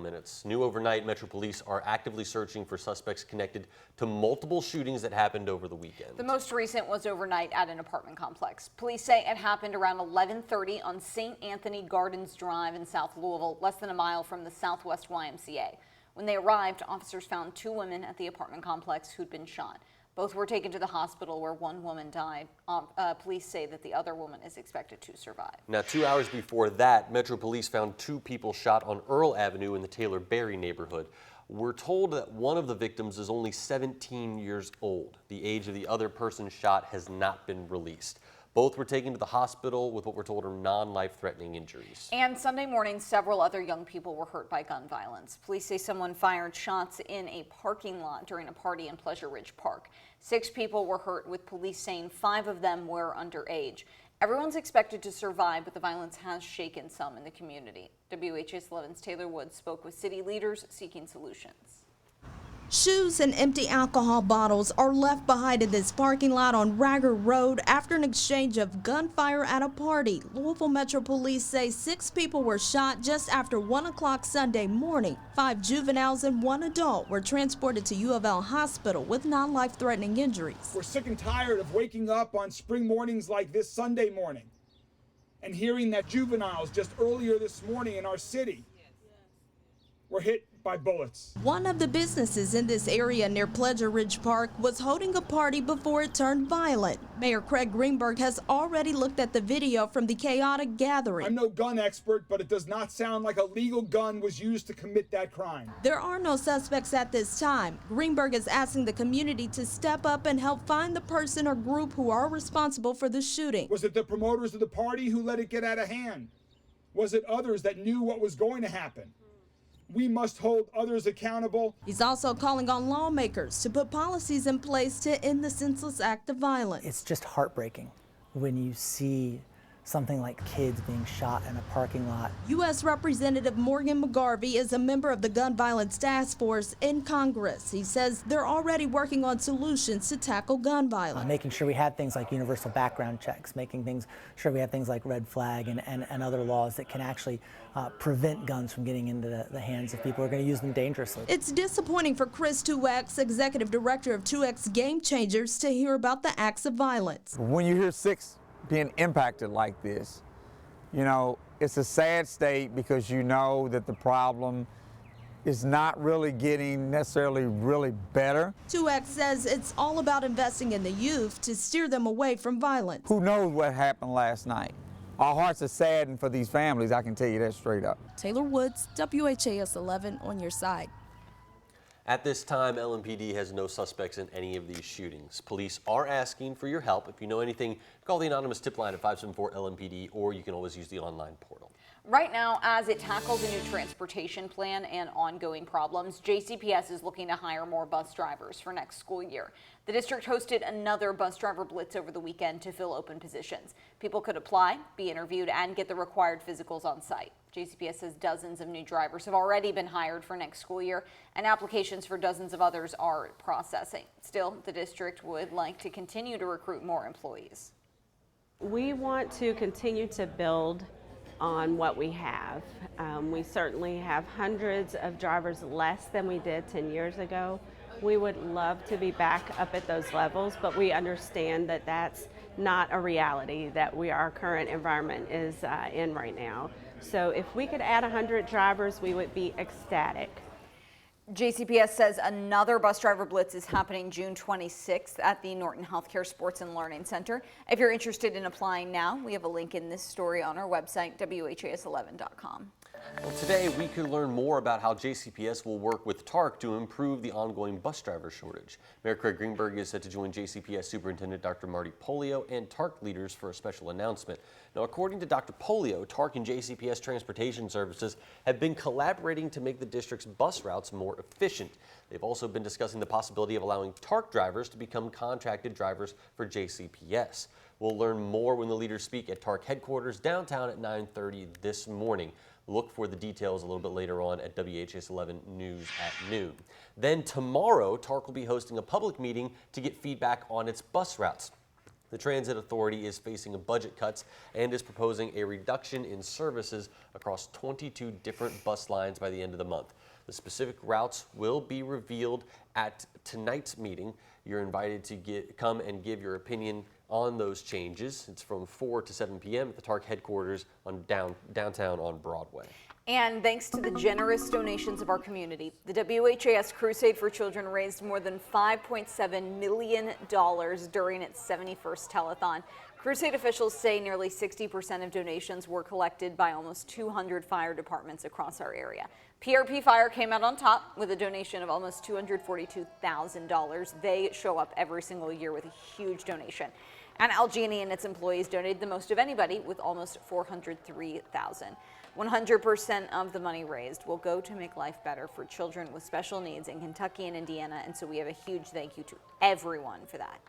minutes. New overnight, Metro Police are actively searching for suspects connected to multiple shootings that happened over the weekend. The most recent was overnight at an apartment complex. Police say it happened around 11:30 on St. Anthony Gardens Drive in South Louisville, less than a mile from the Southwest YMCA. When they arrived, officers found 2 women at the apartment complex who'd been shot. Both were taken to the hospital where 1 woman died. Police say that the other woman is expected to survive. Now, 2 hours before that, Metro Police found 2 people shot on Earl Avenue in the Taylor Berry neighborhood. We're told that one of the victims is only 17 years old. The age of the other person shot has not been released. Both were taken to the hospital with what we're told are non-life-threatening injuries. And Sunday morning, several other young people were hurt by gun violence. Police say someone fired shots in a parking lot during a party in Pleasure Ridge Park. 6 people were hurt, with police saying 5 of them were underage. Everyone's expected to survive, but the violence has shaken some in the community. WHAS11's Taylor Woods spoke with city leaders seeking solutions. Shoes and empty alcohol bottles are left behind in this parking lot on Ragger Road after an exchange of gunfire at a party. Louisville Metro Police say 6 people were shot just after 1 o'clock Sunday morning. 5 juveniles and 1 adult were transported to U of L Hospital with non-life-threatening injuries. We're sick and tired of waking up on spring mornings like this Sunday morning and hearing that juveniles just earlier this morning in our city were hit by bullets. One of the businesses in this area near Pleasure Ridge Park was holding a party before it turned violent. Mayor Craig Greenberg has already looked at the video from the chaotic gathering. I'm no gun expert, but it does not sound like a legal gun was used to commit that crime. There are no suspects at this time. Greenberg is asking the community to step up and help find the person or group who are responsible for the shooting. Was it the promoters of the party who let it get out of hand? Was it others that knew what was going to happen? We must hold others accountable. He's also calling on lawmakers to put policies in place to end the senseless act of violence. It's just heartbreaking when you see something like kids being shot in a parking lot. U.S. Representative Morgan McGarvey is a member of the Gun Violence Task Force in Congress. He says they're already working on solutions to tackle gun violence. Making sure we have things like universal background checks, making sure we have things like red flag and other laws that can actually prevent guns from getting into the hands of people who are going to use them dangerously. It's disappointing for Chris 2X, Executive Director of 2X Game Changers, to hear about the acts of violence. When you hear 6 being impacted like this, you know, it's a sad state because you know that the problem is not really getting necessarily really better. 2X says it's all about investing in the youth to steer them away from violence. Who knows what happened last night? Our hearts are saddened for these families, I can tell you that straight up. Taylor Woods, WHAS 11 on your side. At this time, LMPD has no suspects in any of these shootings. Police are asking for your help. If you know anything, call the anonymous tip line at 574-LMPD, or you can always use the online portal. Right now, as it tackles a new transportation plan and ongoing problems, JCPS is looking to hire more bus drivers for next school year. The district hosted another bus driver blitz over the weekend to fill open positions. People could apply, be interviewed, and get the required physicals on site. JCPS says dozens of new drivers have already been hired for next school year, and applications for dozens of others are processing. Still, the district would like to continue to recruit more employees. We want to continue to build on what we have. We certainly have hundreds of drivers less than we did 10 years ago. We would love to be back up at those levels, but we understand that that's not a reality that our current environment is in right now. So if we could add 100 drivers, we would be ecstatic. JCPS says another bus driver blitz is happening June 26th at the Norton Healthcare Sports and Learning Center. If you're interested in applying now, we have a link in this story on our website, WHAS11.com. Well, today we could learn more about how JCPS will work with TARC to improve the ongoing bus driver shortage. Mayor Craig Greenberg is set to join JCPS Superintendent Dr. Marty Polio and TARC leaders for a special announcement. Now, according to Dr. Polio, TARC and JCPS Transportation Services have been collaborating to make the district's bus routes more efficient. They've also been discussing the possibility of allowing TARC drivers to become contracted drivers for JCPS. We'll learn more when the leaders speak at TARC headquarters downtown at 9:30 this morning. Look for the details a little bit later on at WHAS 11 News at noon. Then tomorrow, TARC will be hosting a public meeting to get feedback on its bus routes. The Transit Authority is facing budget cuts and is proposing a reduction in services across 22 different bus lines by the end of the month. The specific routes will be revealed at tonight's meeting. You're invited to come and give your opinion on those changes. It's from 4 to 7 p.m. at the TARC headquarters on downtown on Broadway. And thanks to the generous donations of our community, the WHAS Crusade for Children raised more than $5.7 million during its 71st telethon. Crusade officials say nearly 60% of donations were collected by almost 200 fire departments across our area. PRP Fire came out on top with a donation of almost $242,000. They show up every single year with a huge donation. And Allegheny and its employees donated the most of anybody with almost $403,000. 100% of the money raised will go to make life better for children with special needs in Kentucky and Indiana, and so we have a huge thank you to everyone for that.